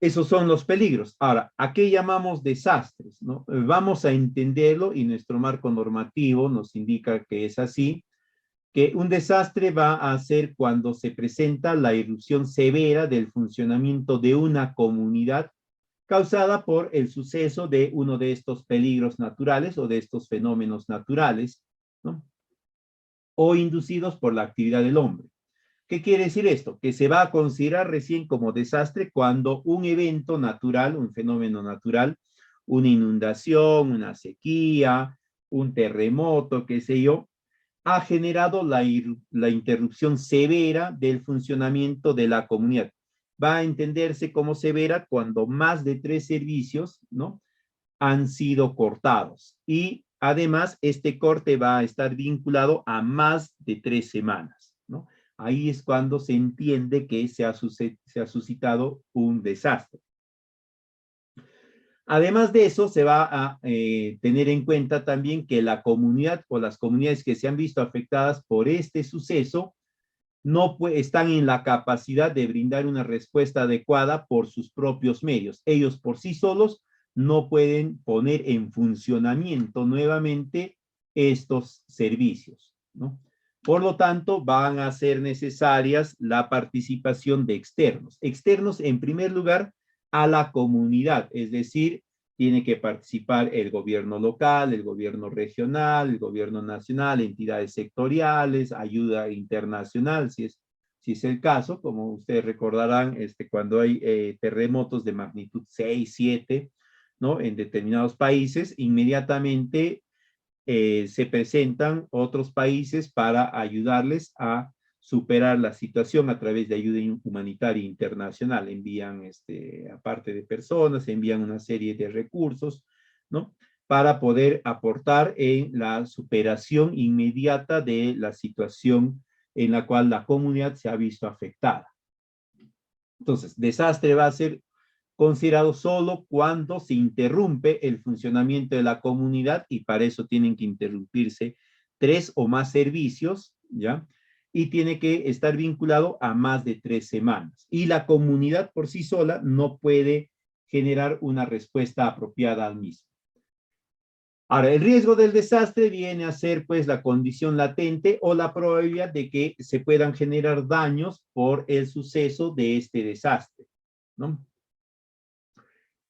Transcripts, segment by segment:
Esos son los peligros. Ahora, ¿a qué llamamos desastres? ¿No? Vamos a entenderlo y nuestro marco normativo nos indica que es así, que un desastre va a ser cuando se presenta la irrupción severa del funcionamiento de una comunidad causada por el suceso de uno de estos peligros naturales o de estos fenómenos naturales, ¿no? O inducidos por la actividad del hombre. ¿Qué quiere decir esto? Que se va a considerar recién como desastre cuando un evento natural, un fenómeno natural, una inundación, una sequía, un terremoto, qué sé yo, ha generado la interrupción severa del funcionamiento de la comunidad. Va a entenderse como severa cuando más de 3 servicios, ¿no?, han sido cortados. Y además, este corte va a estar vinculado a más de 3 semanas, ¿no? Ahí es cuando se entiende que se ha suscitado un desastre. Además de eso, se va a tener en cuenta también que la comunidad o las comunidades que se han visto afectadas por este suceso no están en la capacidad de brindar una respuesta adecuada por sus propios medios. Ellos por sí solos no pueden poner en funcionamiento nuevamente estos servicios, ¿no? Por lo tanto, van a ser necesarias la participación de externos. Externos, en primer lugar, a la comunidad, es decir, tiene que participar el gobierno local, el gobierno regional, el gobierno nacional, entidades sectoriales, ayuda internacional, si es el caso, como ustedes recordarán, cuando hay terremotos de magnitud 6, 7, ¿no?, en determinados países, inmediatamente se presentan otros países para ayudarles a superar la situación a través de ayuda humanitaria internacional. Envían, aparte de personas, envían una serie de recursos, ¿no?, para poder aportar en la superación inmediata de la situación en la cual la comunidad se ha visto afectada. Entonces, desastre va a ser considerado solo cuando se interrumpe el funcionamiento de la comunidad, y para eso tienen que interrumpirse 3 o más servicios, ¿ya? Y tiene que estar vinculado a más de 3 semanas. Y la comunidad por sí sola no puede generar una respuesta apropiada al mismo. Ahora, el riesgo del desastre viene a ser, pues, la condición latente o la probabilidad de que se puedan generar daños por el suceso de este desastre, ¿no?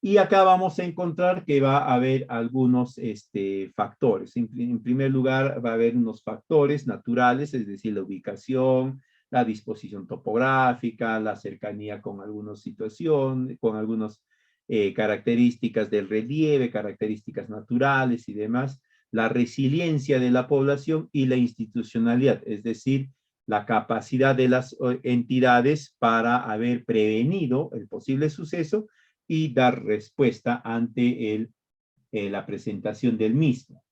Y acá vamos a encontrar que va a haber algunos factores. En primer lugar, va a haber unos factores naturales, es decir, la ubicación, la disposición topográfica, la cercanía con algunas situaciones, con algunas características del relieve, características naturales y demás, la resiliencia de la población y la institucionalidad, es decir, la capacidad de las entidades para haber prevenido el posible suceso y dar respuesta ante la presentación del mismo.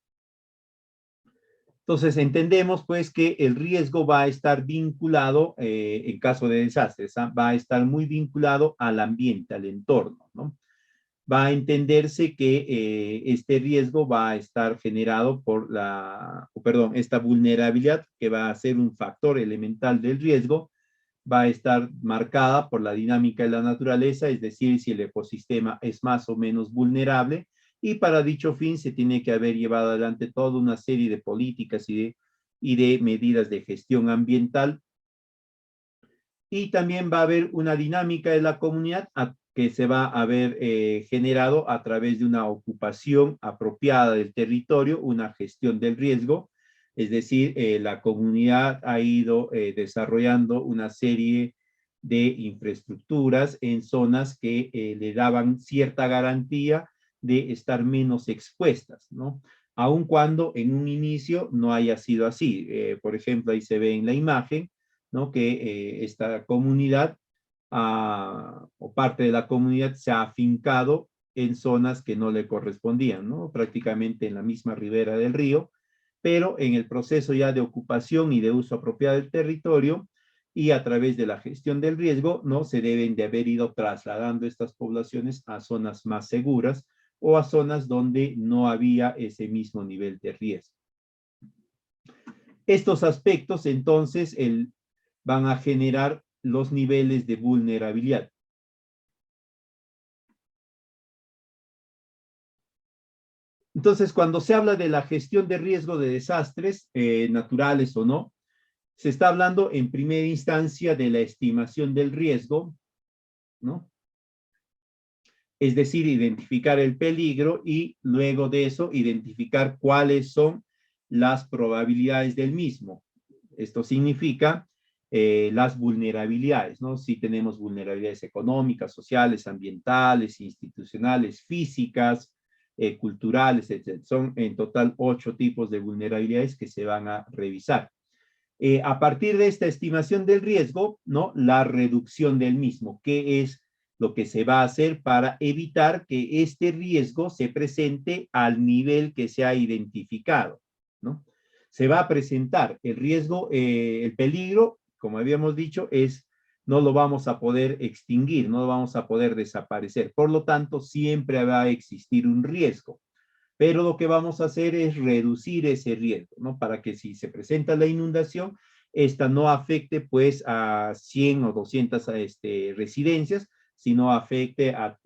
Entonces, entendemos pues que el riesgo va a estar vinculado, en caso de desastres, va a estar muy vinculado al ambiente, al entorno, ¿no? Va a entenderse que este riesgo va a estar generado por esta vulnerabilidad, que va a ser un factor elemental del riesgo, va a estar marcada por la dinámica de la naturaleza, es decir, si el ecosistema es más o menos vulnerable, y para dicho fin se tiene que haber llevado adelante toda una serie de políticas y de medidas de gestión ambiental. Y también va a haber una dinámica de la comunidad que se va a haber generado a través de una ocupación apropiada del territorio, una gestión del riesgo, es decir, la comunidad ha ido desarrollando una serie de infraestructuras en zonas que le daban cierta garantía de estar menos expuestas, ¿no? Aun cuando en un inicio no haya sido así. Por ejemplo, ahí se ve en la imagen, ¿no?, que esta comunidad o parte de la comunidad se ha afincado en zonas que no le correspondían, ¿no?, prácticamente en la misma ribera del río, pero en el proceso ya de ocupación y de uso apropiado del territorio y a través de la gestión del riesgo, ¿no?, se deben de haber ido trasladando estas poblaciones a zonas más seguras o a zonas donde no había ese mismo nivel de riesgo. Estos aspectos, entonces, van a generar los niveles de vulnerabilidad. Entonces, cuando se habla de la gestión de riesgo de desastres, naturales o no, se está hablando en primera instancia de la estimación del riesgo, ¿no? Es decir, identificar el peligro y luego de eso identificar cuáles son las probabilidades del mismo. Esto significa las vulnerabilidades, ¿no? Si tenemos vulnerabilidades económicas, sociales, ambientales, institucionales, físicas, culturales, etc. Son en total 8 tipos de vulnerabilidades que se van a revisar. A partir de esta estimación del riesgo, ¿no? La reducción del mismo, que es lo que se va a hacer para evitar que este riesgo se presente al nivel que se ha identificado, ¿no? Se va a presentar el riesgo, el peligro, como habíamos dicho, no lo vamos a poder extinguir, no lo vamos a poder desaparecer. Por lo tanto, siempre va a existir un riesgo. Pero lo que vamos a hacer es reducir ese riesgo, ¿no? Para que si se presenta la inundación, esta no afecte pues a 100 o 200 residencias, sino afecte a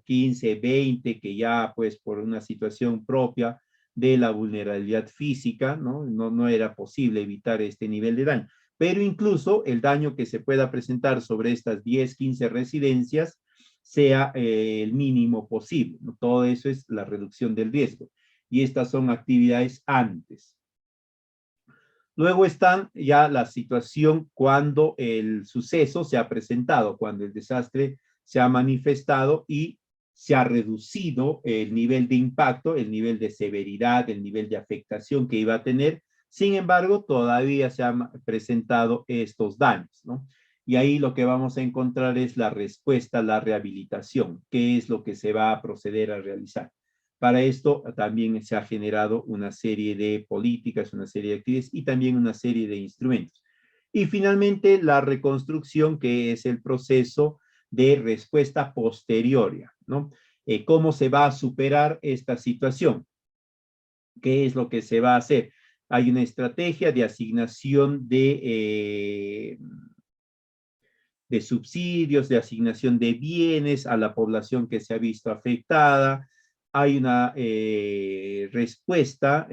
15, 20, que ya pues por una situación propia de la vulnerabilidad física, ¿no? No era posible evitar este nivel de daño. Pero incluso el daño que se pueda presentar sobre estas 10, 15 residencias sea el mínimo posible, ¿no? Todo eso es la reducción del riesgo. Y estas son actividades antes. Luego están ya la situación cuando el suceso se ha presentado, cuando el desastre se ha manifestado y se ha reducido el nivel de impacto, el nivel de severidad, el nivel de afectación que iba a tener. Sin embargo, todavía se han presentado estos daños, ¿no? Y ahí lo que vamos a encontrar es la respuesta, la rehabilitación, qué es lo que se va a proceder a realizar. Para esto también se ha generado una serie de políticas, una serie de actividades y también una serie de instrumentos. Y finalmente la reconstrucción, que es el proceso de respuesta posterior, ¿no? ¿Cómo se va a superar esta situación? ¿Qué es lo que se va a hacer? Hay una estrategia de asignación de subsidios, de asignación de bienes a la población que se ha visto afectada. Hay una respuesta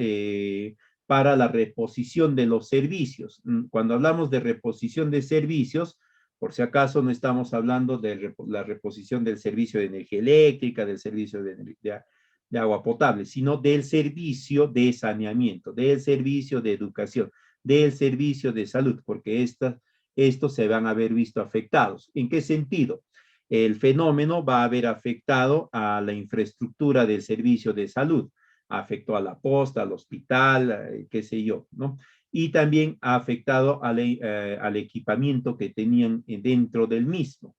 para la reposición de los servicios. Cuando hablamos de reposición de servicios, por si acaso no estamos hablando de la reposición del servicio de energía eléctrica, del servicio de agua potable, sino del servicio de saneamiento, del servicio de educación, del servicio de salud, porque estos se van a haber visto afectados. ¿En qué sentido? El fenómeno va a haber afectado a la infraestructura del servicio de salud, afectó a la posta, al hospital, qué sé yo, ¿no? Y también ha afectado al equipamiento que tenían dentro del mismo.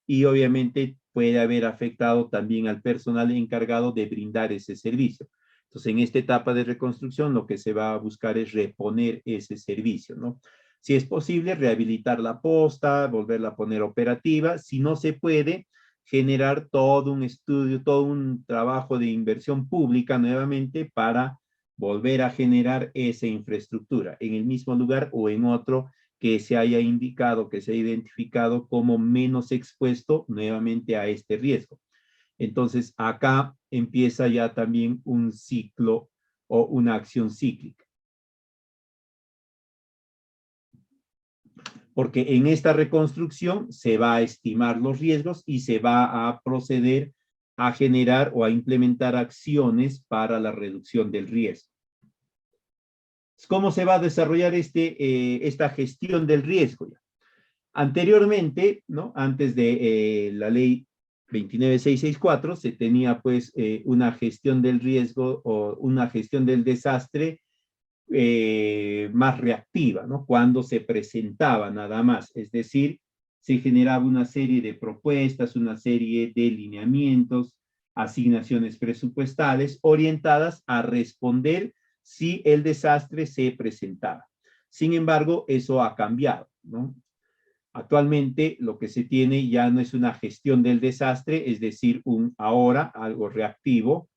Y obviamente puede haber afectado también al personal encargado de brindar ese servicio. Entonces, en esta etapa de reconstrucción, lo que se va a buscar es reponer ese servicio, ¿no? Si es posible, rehabilitar la posta, volverla a poner operativa. Si no se puede, generar todo un estudio, todo un trabajo de inversión pública nuevamente para volver a generar esa infraestructura en el mismo lugar o en otro que se haya indicado, que se haya identificado como menos expuesto nuevamente a este riesgo. Entonces, acá empieza ya también un ciclo o una acción cíclica. Porque en esta reconstrucción se va a estimar los riesgos y se va a proceder a generar o a implementar acciones para la reducción del riesgo. ¿Cómo se va a desarrollar esta gestión del riesgo? Anteriormente, ¿no? Antes de la ley 29664, se tenía pues una gestión del riesgo o una gestión del desastre más reactiva, ¿no? Cuando se presentaba nada más, es decir, se generaba una serie de propuestas, una serie de lineamientos, asignaciones presupuestales orientadas a responder si el desastre se presentaba. Sin embargo, eso ha cambiado, ¿no? Actualmente lo que se tiene ya no es una gestión del desastre, es decir, ahora algo reactivo,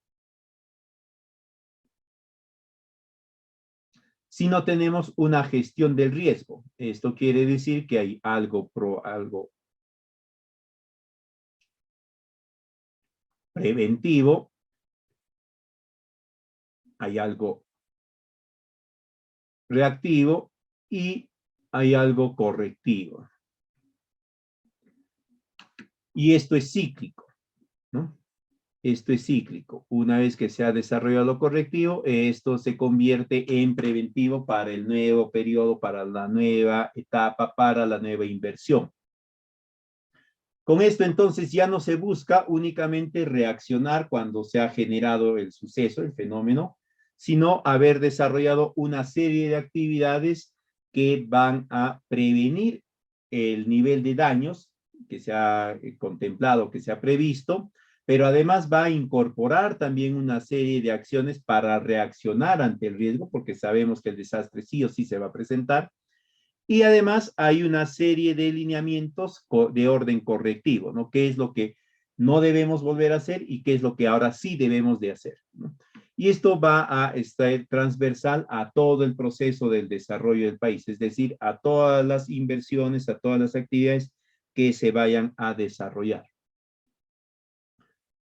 sino tenemos una gestión del riesgo. Esto quiere decir que hay algo preventivo hay algo reactivo y hay algo correctivo. Y esto es cíclico, ¿no? Esto es cíclico. Una vez que se ha desarrollado lo correctivo, esto se convierte en preventivo para el nuevo periodo, para la nueva etapa, para la nueva inversión. Con esto entonces ya no se busca únicamente reaccionar cuando se ha generado el suceso, el fenómeno, sino haber desarrollado una serie de actividades que van a prevenir el nivel de daños que se ha contemplado, que se ha previsto, pero además va a incorporar también una serie de acciones para reaccionar ante el riesgo, porque sabemos que el desastre sí o sí se va a presentar, y además hay una serie de lineamientos de orden correctivo, ¿no? ¿Qué es lo que no debemos volver a hacer y qué es lo que ahora sí debemos de hacer, ¿no? Y esto va a estar transversal a todo el proceso del desarrollo del país, es decir, a todas las inversiones, a todas las actividades que se vayan a desarrollar.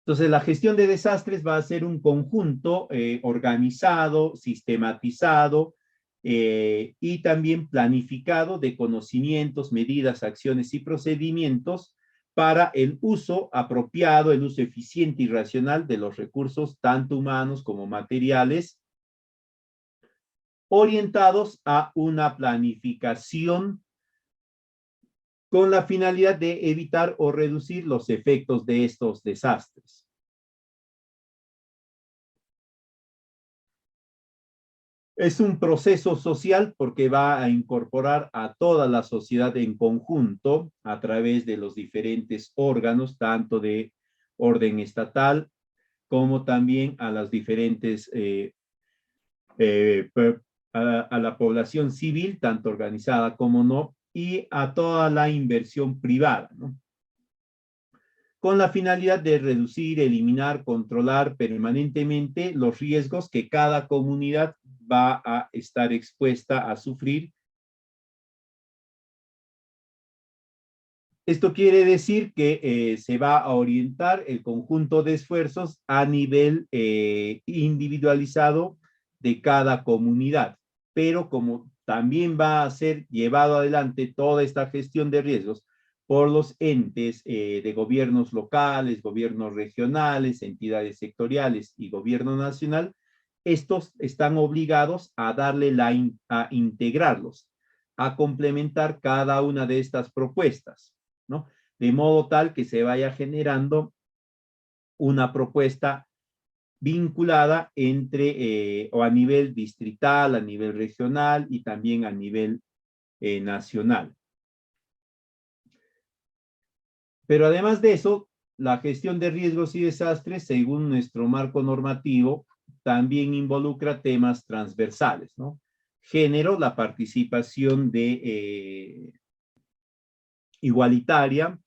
Entonces, la gestión de desastres va a ser un conjunto organizado, sistematizado, y también planificado de conocimientos, medidas, acciones y procedimientos para el uso apropiado, el uso eficiente y racional de los recursos, tanto humanos como materiales, orientados a una planificación con la finalidad de evitar o reducir los efectos de estos desastres. Es un proceso social porque va a incorporar a toda la sociedad en conjunto a través de los diferentes órganos, tanto de orden estatal como también a las diferentes, a la población civil, tanto organizada como no, y a toda la inversión privada, ¿no? Con la finalidad de reducir, eliminar, controlar permanentemente los riesgos que cada comunidad va a estar expuesta a sufrir. Esto quiere decir que se va a orientar el conjunto de esfuerzos a nivel individualizado de cada comunidad, pero como también va a ser llevado adelante toda esta gestión de riesgos por los entes de gobiernos locales, gobiernos regionales, entidades sectoriales y gobierno nacional, estos están obligados a a integrarlos, a complementar cada una de estas propuestas, ¿no? De modo tal que se vaya generando una propuesta vinculada entre, o a nivel distrital, a nivel regional y también a nivel nacional. Pero además de eso, la gestión de riesgos y desastres, según nuestro marco normativo, también involucra temas transversales, ¿no? Género, la participación de igualitaria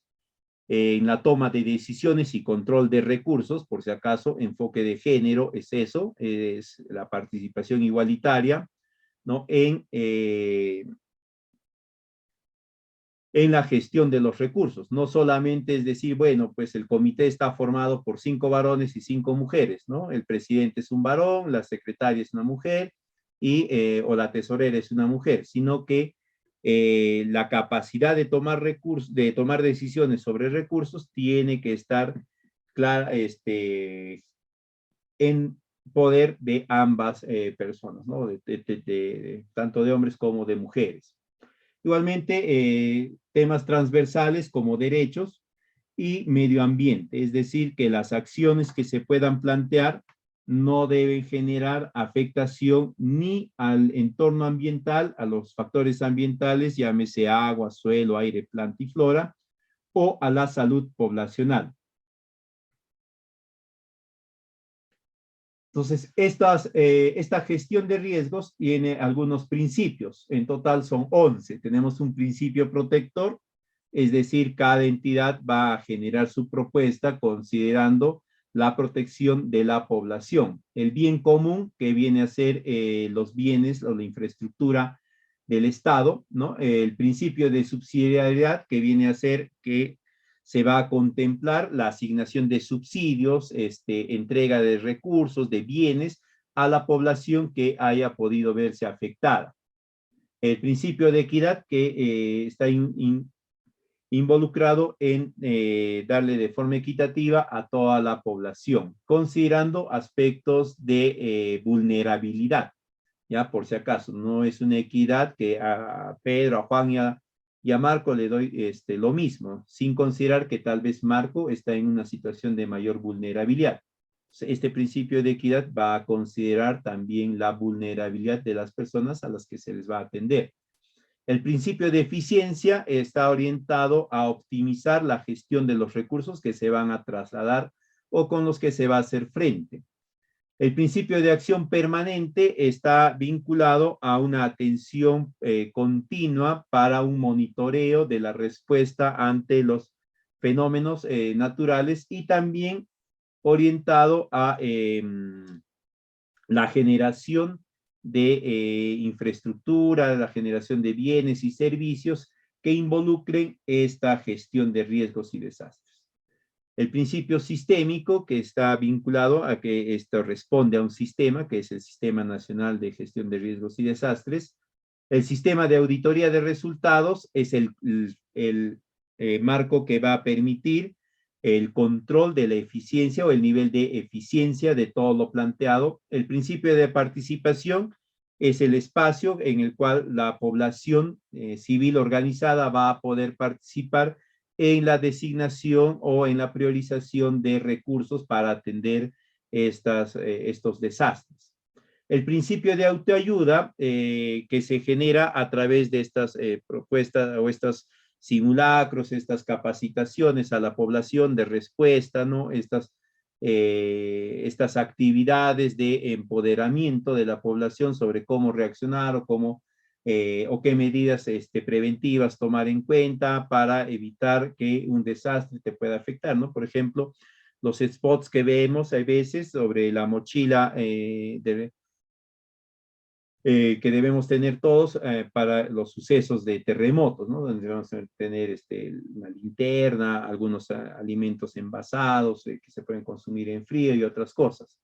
en la toma de decisiones y control de recursos, por si acaso, enfoque de género es eso, es la participación igualitaria, ¿no? En la gestión de los recursos. No solamente es decir, bueno, pues el comité está formado por 5 varones y 5 mujeres, ¿no? El presidente es un varón, la secretaria es una mujer o la tesorera es una mujer, sino que la capacidad de tomar recursos, de tomar decisiones sobre recursos tiene que estar clara, en poder de ambas personas, ¿no? Tanto de hombres como de mujeres. Igualmente, temas transversales como derechos y medio ambiente, es decir, que las acciones que se puedan plantear no deben generar afectación ni al entorno ambiental, a los factores ambientales, llámese agua, suelo, aire, planta y flora, o a la salud poblacional. Entonces, esta gestión de riesgos tiene algunos principios. En total son 11. Tenemos un principio protector, es decir, cada entidad va a generar su propuesta considerando la protección de la población. El bien común, que viene a ser los bienes o la infraestructura del Estado, ¿no? El principio de subsidiariedad, que viene a ser que se va a contemplar la asignación de subsidios, entrega de recursos, de bienes, a la población que haya podido verse afectada. El principio de equidad que está involucrado en darle de forma equitativa a toda la población, considerando aspectos de vulnerabilidad. Ya, por si acaso, no es una equidad que a Pedro, a Juan y a Marco le doy lo mismo, sin considerar que tal vez Marco está en una situación de mayor vulnerabilidad. Este principio de equidad va a considerar también la vulnerabilidad de las personas a las que se les va a atender. El principio de eficiencia está orientado a optimizar la gestión de los recursos que se van a trasladar o con los que se va a hacer frente. El principio de acción permanente está vinculado a una atención continua para un monitoreo de la respuesta ante los fenómenos naturales y también orientado a la generación de infraestructura, la generación de bienes y servicios que involucren esta gestión de riesgos y desastres. El principio sistémico, que está vinculado a que esto responde a un sistema, que es el Sistema Nacional de Gestión de Riesgos y Desastres. El sistema de auditoría de resultados es el marco que va a permitir el control de la eficiencia o el nivel de eficiencia de todo lo planteado. El principio de participación es el espacio en el cual la población civil organizada va a poder participar en la designación o en la priorización de recursos para atender estos desastres. El principio de autoayuda que se genera a través de estas propuestas o estos simulacros, estas capacitaciones a la población de respuesta, ¿no? Estas actividades de empoderamiento de la población sobre cómo reaccionar o cómo o qué medidas preventivas tomar en cuenta para evitar que un desastre te pueda afectar, ¿no? Por ejemplo, los spots que vemos a veces sobre la mochila que debemos tener todos para los sucesos de terremotos, ¿no? Donde vamos a tener una linterna, algunos alimentos envasados que se pueden consumir en frío y otras cosas.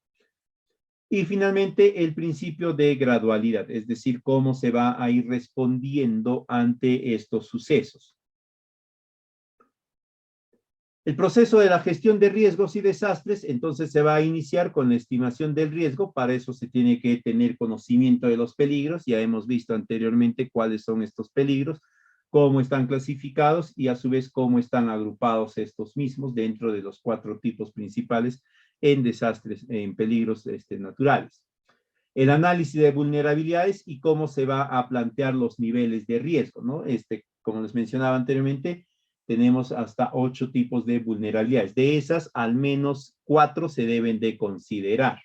Y finalmente, el principio de gradualidad, es decir, cómo se va a ir respondiendo ante estos sucesos. El proceso de la gestión de riesgos y desastres, entonces se va a iniciar con la estimación del riesgo. Para eso se tiene que tener conocimiento de los peligros. Ya hemos visto anteriormente cuáles son estos peligros, cómo están clasificados y a su vez cómo están agrupados estos mismos dentro de los 4 tipos principales en desastres, en peligros naturales. El análisis de vulnerabilidades y cómo se va a plantear los niveles de riesgo, ¿no? Como les mencionaba anteriormente, tenemos hasta 8 tipos de vulnerabilidades. De esas, al menos 4 se deben de considerar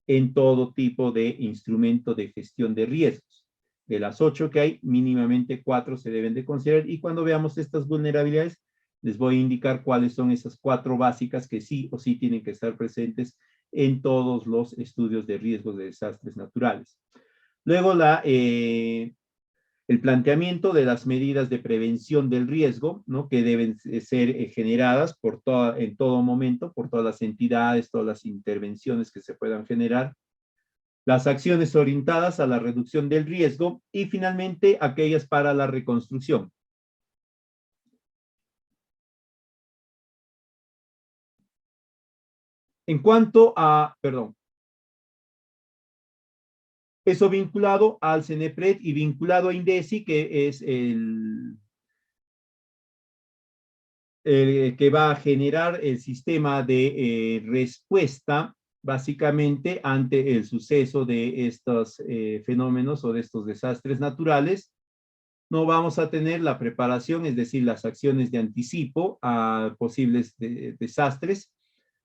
en todo tipo de instrumento de gestión de riesgos. De las 8 que hay, mínimamente 4 se deben de considerar y cuando veamos estas vulnerabilidades, les voy a indicar cuáles son esas 4 básicas que sí o sí tienen que estar presentes en todos los estudios de riesgos de desastres naturales. Luego, el planteamiento de las medidas de prevención del riesgo, ¿no? Que deben ser generadas en todo momento, por todas las entidades, todas las intervenciones que se puedan generar. Las acciones orientadas a la reducción del riesgo y finalmente aquellas para la reconstrucción. En cuanto a, eso vinculado al CENEPRED y vinculado a INDECI, que es el que va a generar el sistema de respuesta básicamente ante el suceso de estos fenómenos o de estos desastres naturales. No vamos a tener la preparación, es decir, las acciones de anticipo a posibles desastres,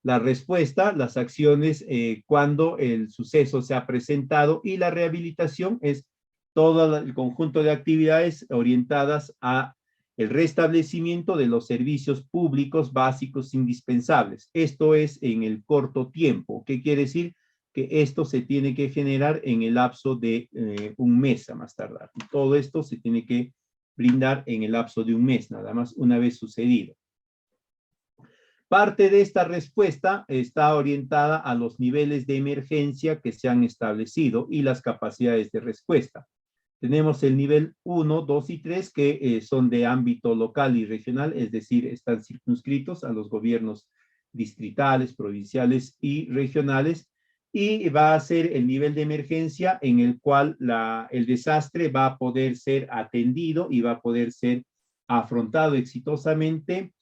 la respuesta, las acciones cuando el suceso se ha presentado y la rehabilitación es todo el conjunto de actividades orientadas a el restablecimiento de los servicios públicos básicos indispensables. Esto es en el corto tiempo. ¿Qué quiere decir? Que esto se tiene que generar en el lapso de un mes a más tardar. Todo esto se tiene que brindar en el lapso de un mes, nada más una vez sucedido. Parte de esta respuesta está orientada a los niveles de emergencia que se han establecido y las capacidades de respuesta. Tenemos el nivel 1, 2 y 3 que son de ámbito local y regional, es decir, están circunscritos a los gobiernos distritales, provinciales y regionales, y va a ser el nivel de emergencia en el cual el desastre va a poder ser atendido y va a poder ser afrontado exitosamente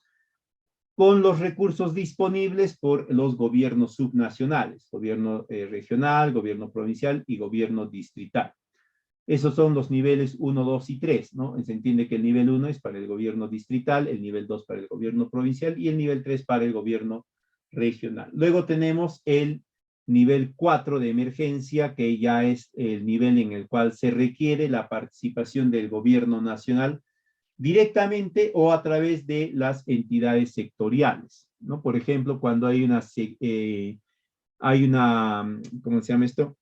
con los recursos disponibles por los gobiernos subnacionales, gobierno regional, gobierno provincial y gobierno distrital. Esos son los niveles 1, 2 y 3, ¿no? Se entiende que el nivel 1 es para el gobierno distrital, el nivel 2 para el gobierno provincial y el nivel 3 para el gobierno regional. Luego tenemos el nivel 4 de emergencia, que ya es el nivel en el cual se requiere la participación del gobierno nacional directamente o a través de las entidades sectoriales, ¿no? Por ejemplo, cuando hay una, ¿cómo se llama esto?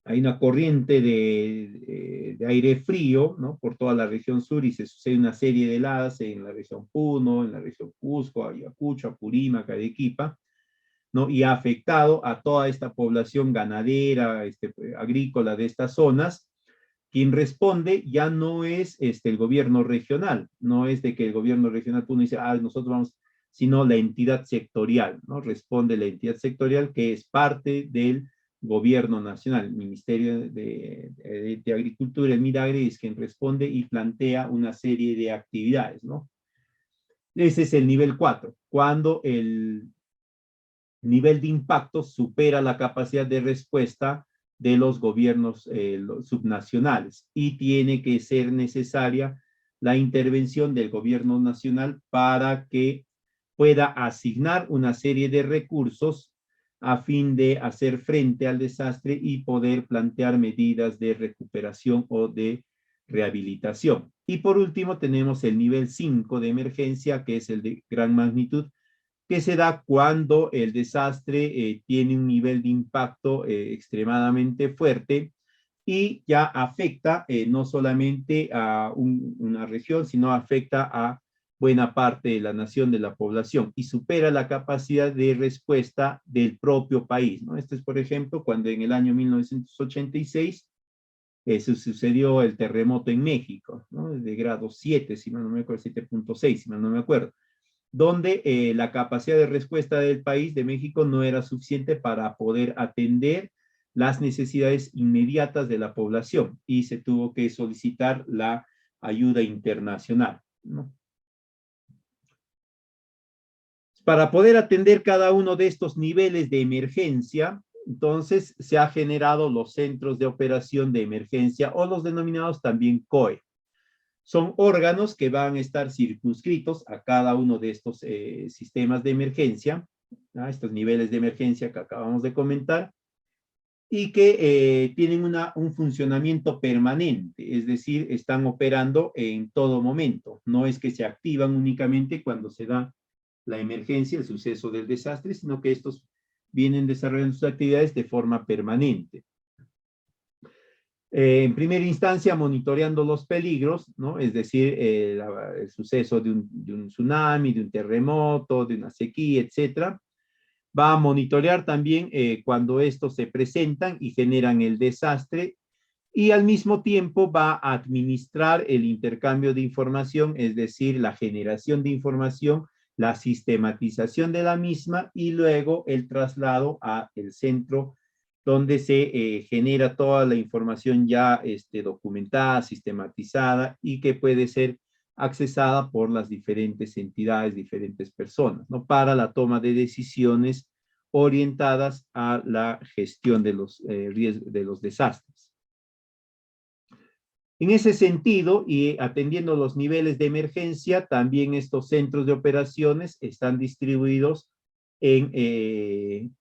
Hay una corriente de aire frío, ¿no? Por toda la región sur y se sucede una serie de heladas en la región Puno, en la región Cusco, Ayacucho, Apurímac, Arequipa, ¿no? Y ha afectado a toda esta población ganadera, agrícola de estas zonas. Quien responde ya no es el gobierno regional, no es de que el gobierno regional Puno dice, nosotros vamos, sino la entidad sectorial, ¿no? Responde la entidad sectorial que es parte del gobierno nacional, el Ministerio de Agricultura, el MIDAGRE, es quien responde y plantea una serie de actividades, ¿no? Ese es el nivel 4, cuando el nivel de impacto supera la capacidad de respuesta de los gobiernos los subnacionales y tiene que ser necesaria la intervención del gobierno nacional para que pueda asignar una serie de recursos a fin de hacer frente al desastre y poder plantear medidas de recuperación o de rehabilitación. Y por último tenemos el nivel 5 de emergencia, que es el de gran magnitud, que se da cuando el desastre tiene un nivel de impacto extremadamente fuerte y ya afecta no solamente a una región, sino afecta a buena parte de la nación, de la población, y supera la capacidad de respuesta del propio país, ¿no? Esto es, por ejemplo, cuando en el año 1986 se sucedió el terremoto en México, ¿no? De grado 7, si mal no me acuerdo, 7.6, si mal no me acuerdo, donde la capacidad de respuesta del país, de México, no era suficiente para poder atender las necesidades inmediatas de la población y se tuvo que solicitar la ayuda internacional, ¿no? Para poder atender cada uno de estos niveles de emergencia, entonces se han generado los centros de operación de emergencia o los denominados también COE. Son órganos que van a estar circunscritos a cada uno de estos sistemas de emergencia, ¿no? Estos niveles de emergencia que acabamos de comentar, y que tienen un funcionamiento permanente, es decir, están operando en todo momento. No es que se activan únicamente cuando se da la emergencia, el suceso del desastre, sino que estos vienen desarrollando sus actividades de forma permanente. En primera instancia, monitoreando los peligros, ¿no? Es decir, el suceso de un tsunami, de un terremoto, de una sequía, etcétera. Va a monitorear también cuando estos se presentan y generan el desastre, y al mismo tiempo va a administrar el intercambio de información, es decir, la generación de información, la sistematización de la misma y luego el traslado a el centro donde se genera toda la información ya documentada, sistematizada y que puede ser accesada por las diferentes entidades, diferentes personas, ¿no? Para la toma de decisiones orientadas a la gestión de los riesgos, de los desastres. En ese sentido, y atendiendo los niveles de emergencia, también estos centros de operaciones están distribuidos en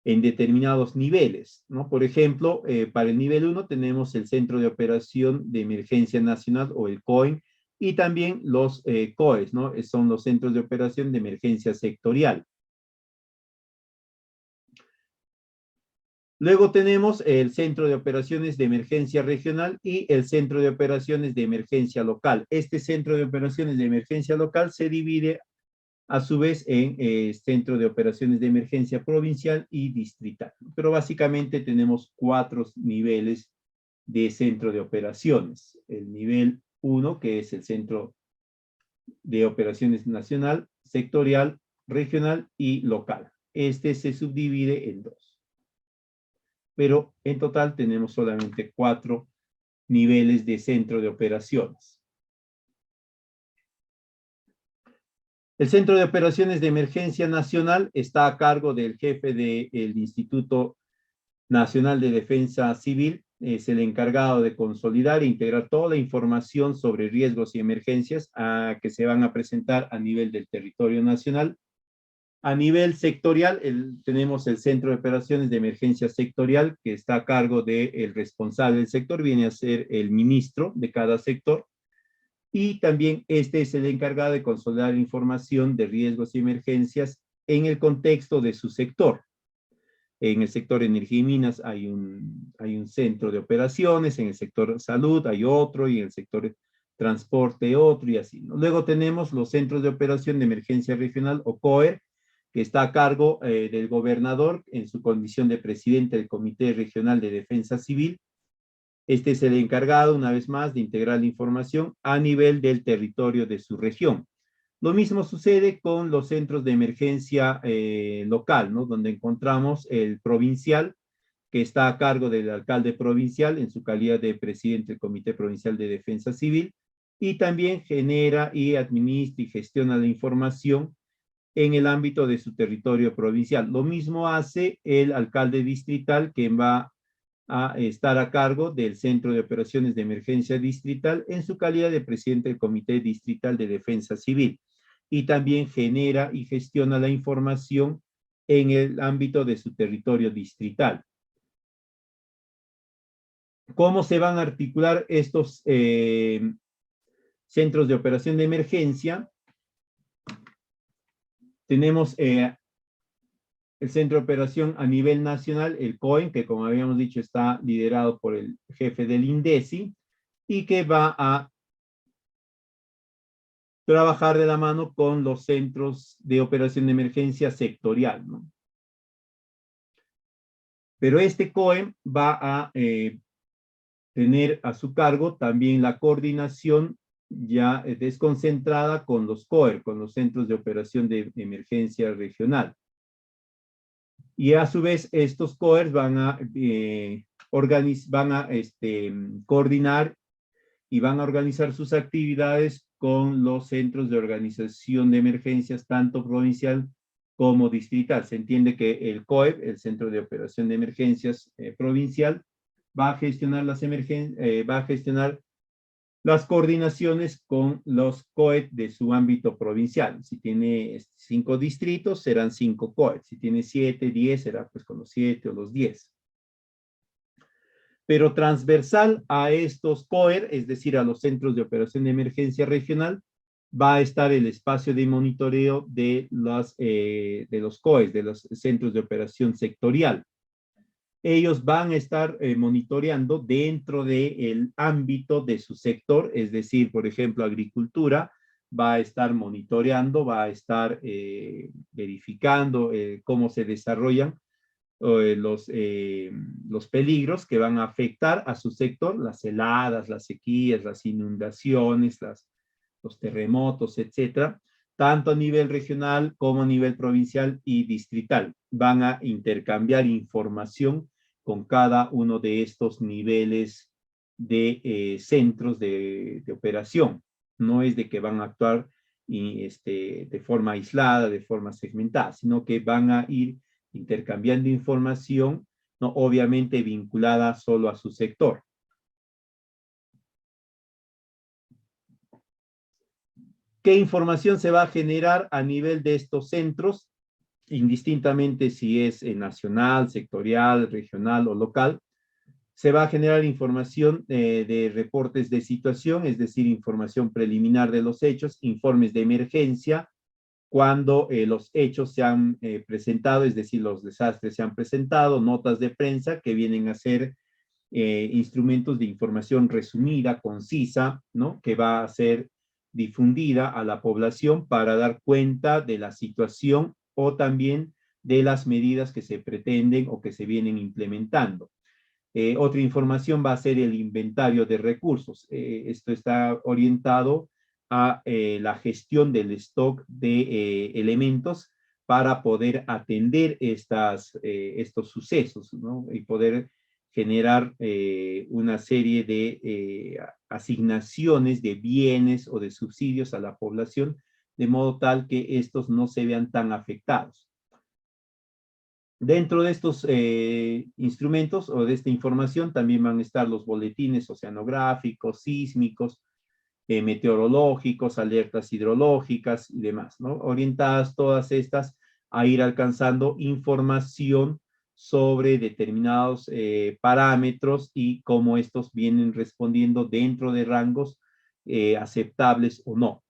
determinados niveles, ¿no? Por ejemplo, para el nivel 1 tenemos el Centro de Operación de Emergencia Nacional o el COEN, y también los COES, ¿no? Son los Centros de Operación de Emergencia Sectorial. Luego tenemos el Centro de Operaciones de Emergencia Regional y el Centro de Operaciones de Emergencia Local. Este Centro de Operaciones de Emergencia Local se divide a su vez en Centro de Operaciones de Emergencia Provincial y Distrital. Pero básicamente tenemos 4 niveles de centro de operaciones. El nivel 1, que es el Centro de Operaciones Nacional, Sectorial, Regional y Local. Este se subdivide en 2. Pero en total tenemos solamente 4 niveles de centro de operaciones. El Centro de Operaciones de Emergencia Nacional está a cargo del jefe del Instituto Nacional de Defensa Civil. Es el encargado de consolidar e integrar toda la información sobre riesgos y emergencias que se van a presentar a nivel del territorio nacional. A nivel sectorial, tenemos el Centro de Operaciones de Emergencia Sectorial, que está a cargo del responsable del sector, viene a ser el ministro de cada sector. Y también este es el encargado de consolidar información de riesgos y emergencias en el contexto de su sector. En el sector energía y minas hay un centro de operaciones, en el sector salud hay otro, y en el sector transporte otro, y así, ¿no? Luego tenemos los centros de operación de emergencia regional, o COER, que está a cargo del gobernador en su condición de presidente del Comité Regional de Defensa Civil. Este es el encargado, una vez más, de integrar la información a nivel del territorio de su región. Lo mismo sucede con los centros de emergencia local, ¿no? Donde encontramos el provincial, que está a cargo del alcalde provincial en su calidad de presidente del Comité Provincial de Defensa Civil, y también genera y administra y gestiona la información en el ámbito de su territorio provincial. Lo mismo hace el alcalde distrital, que va a estar a cargo del Centro de Operaciones de Emergencia Distrital en su calidad de presidente del Comité Distrital de Defensa Civil, y también genera y gestiona la información en el ámbito de su territorio distrital. ¿Cómo se van a articular estos centros de operación de emergencia? Tenemos el Centro de Operación a nivel nacional, el COEN, que como habíamos dicho está liderado por el jefe del INDECI, y que va a trabajar de la mano con los centros de operación de emergencia sectorial, ¿no? Pero este COEN va a tener a su cargo también la coordinación ya desconcentrada con los COER, con los centros de operación de emergencia regional. Y a su vez estos COER van a coordinar y van a organizar sus actividades con los centros de organización de emergencias, tanto provincial como distrital. Se entiende que el COEP, el Centro de Operación de Emergencias provincial, va a gestionar las coordinaciones con los COEP de su ámbito provincial. Si tiene 5 distritos, serán 5 COEP. Si tiene 7, 10, será pues con los 7 o los 10. Pero transversal a estos COER, es decir, a los centros de operación de emergencia regional, va a estar el espacio de monitoreo de los COES, de los centros de operación sectorial. Ellos van a estar monitoreando dentro del ámbito de su sector, es decir, por ejemplo, agricultura, va a estar monitoreando, va a estar verificando cómo se desarrollan los peligros que van a afectar a su sector, las heladas, las sequías, las inundaciones, los terremotos, etcétera, tanto a nivel regional como a nivel provincial y distrital. Van a intercambiar información con cada uno de estos niveles de centros de operación. No es de que van a actuar de forma aislada, de forma segmentada, sino que van a ir intercambiando información, no obviamente vinculada solo a su sector. ¿Qué información se va a generar a nivel de estos centros? Indistintamente si es nacional, sectorial, regional o local, se va a generar información de reportes de situación, es decir, información preliminar de los hechos, informes de emergencia, cuando los hechos se han presentado, es decir, los desastres se han presentado, notas de prensa que vienen a ser instrumentos de información resumida, concisa, ¿no? Que va a ser difundida a la población para dar cuenta de la situación o también de las medidas que se pretenden o que se vienen implementando. Otra información va a ser el inventario de recursos. Esto está orientado a la gestión del stock de elementos para poder atender estos sucesos, ¿no? Y poder generar una serie de asignaciones de bienes o de subsidios a la población, de modo tal que estos no se vean tan afectados. Dentro de estos instrumentos o de esta información también van a estar los boletines oceanográficos, sísmicos, meteorológicos, alertas hidrológicas y demás, ¿no? Orientadas todas estas a ir alcanzando información sobre determinados parámetros y cómo estos vienen respondiendo dentro de rangos aceptables o no.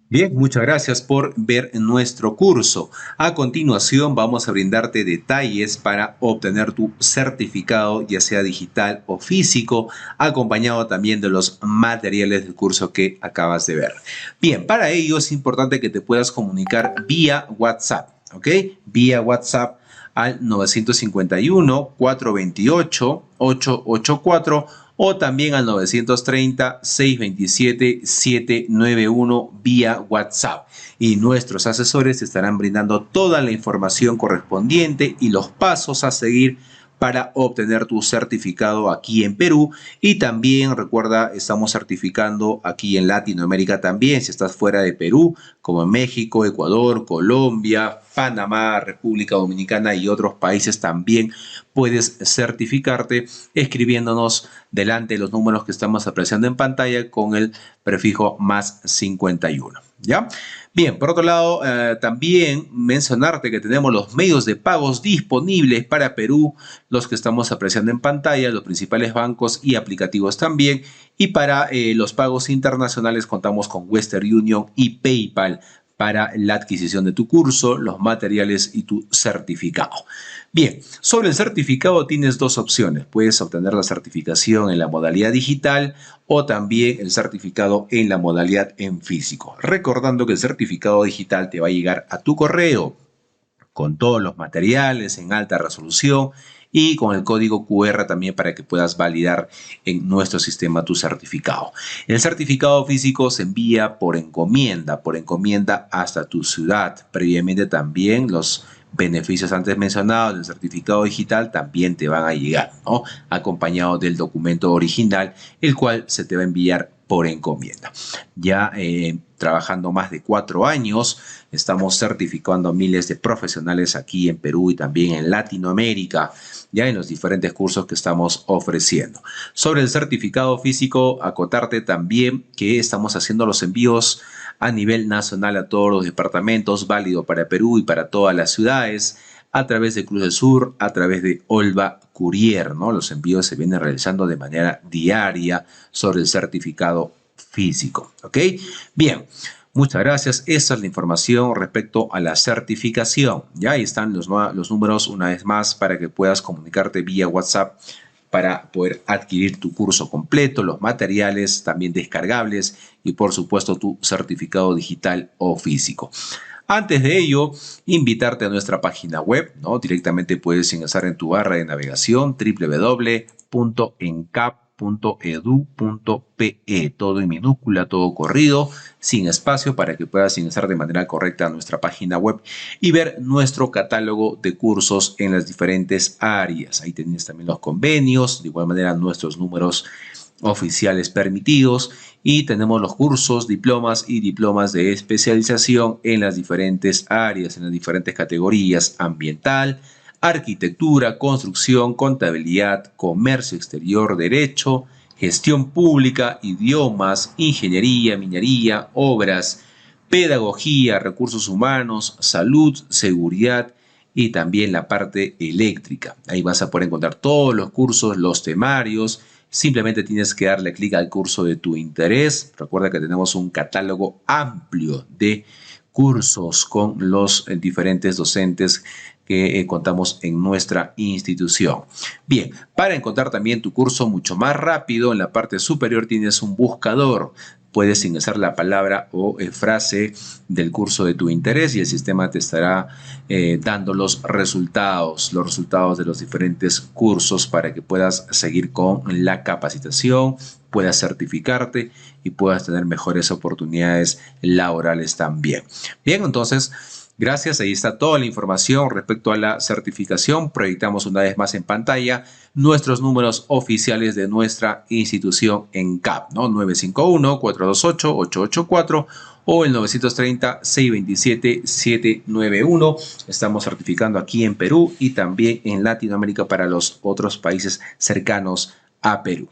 Bien, muchas gracias por ver nuestro curso. A continuación vamos a brindarte detalles para obtener tu certificado, ya sea digital o físico, acompañado también de los materiales del curso que acabas de ver. Bien, para ello es importante que te puedas comunicar vía WhatsApp, ¿ok? Vía WhatsApp al 951-428-884 o también al 930-627-791 vía WhatsApp. Y nuestros asesores te estarán brindando toda la información correspondiente y los pasos a seguir para obtener tu certificado aquí en Perú. Y también recuerda, estamos certificando aquí en Latinoamérica también, si estás fuera de Perú, como en México, Ecuador, Colombia, Panamá, República Dominicana y otros países también puedes certificarte escribiéndonos delante de los números que estamos apreciando en pantalla con el prefijo más 51. ¿Ya? Bien, por otro lado, también mencionarte que tenemos los medios de pagos disponibles para Perú, los que estamos apreciando en pantalla, los principales bancos y aplicativos también. Y para los pagos internacionales contamos con Western Union y PayPal para la adquisición de tu curso, los materiales y tu certificado. Bien, sobre el certificado tienes dos opciones. Puedes obtener la certificación en la modalidad digital o también el certificado en la modalidad en físico. Recordando que el certificado digital te va a llegar a tu correo con todos los materiales en alta resolución y con el código QR también para que puedas validar en nuestro sistema tu certificado. El certificado físico se envía por encomienda hasta tu ciudad. Previamente también los beneficios antes mencionados del certificado digital también te van a llegar, ¿no? Acompañado del documento original, el cual se te va a enviar por encomienda. Ya trabajando más de 4 años, estamos certificando a miles de profesionales aquí en Perú y también en Latinoamérica, ya en los diferentes cursos que estamos ofreciendo. Sobre el certificado físico, acotarte también que estamos haciendo los envíos a nivel nacional a todos los departamentos, válido para Perú y para todas las ciudades, a través de Cruz del Sur, a través de Olva Courier, ¿no? Los envíos se vienen realizando de manera diaria sobre el certificado físico, ¿ok? Bien, muchas gracias. Esa es la información respecto a la certificación. Ya ahí están los números una vez más para que puedas comunicarte vía WhatsApp para poder adquirir tu curso completo, los materiales también descargables y por supuesto tu certificado digital o físico. Antes de ello, invitarte a nuestra página web, ¿no? Directamente puedes ingresar en tu barra de navegación www.encap.edu.pe, todo en minúscula, todo corrido, sin espacio, para que puedas ingresar de manera correcta a nuestra página web y ver nuestro catálogo de cursos en las diferentes áreas. Ahí tienes también los convenios, de igual manera nuestros números oficiales permitidos y tenemos los cursos, diplomas y diplomas de especialización en las diferentes áreas, en las diferentes categorías: ambiental, arquitectura, construcción, contabilidad, comercio exterior, derecho, gestión pública, idiomas, ingeniería, minería, obras, pedagogía, recursos humanos, salud, seguridad y también la parte eléctrica. Ahí vas a poder encontrar todos los cursos, los temarios. Simplemente tienes que darle clic al curso de tu interés. Recuerda que tenemos un catálogo amplio de cursos con los diferentes docentes que contamos en nuestra institución. Bien, para encontrar también tu curso mucho más rápido, en la parte superior tienes un buscador. Puedes ingresar la palabra o frase del curso de tu interés y el sistema te estará dando los resultados de los diferentes cursos para que puedas seguir con la capacitación, puedas certificarte y puedas tener mejores oportunidades laborales también. Bien, entonces, gracias, ahí está toda la información respecto a la certificación. Proyectamos una vez más en pantalla nuestros números oficiales de nuestra institución en CAP, ¿no? 951-428-884 o el 930-627-791. Estamos certificando aquí en Perú y también en Latinoamérica para los otros países cercanos a Perú.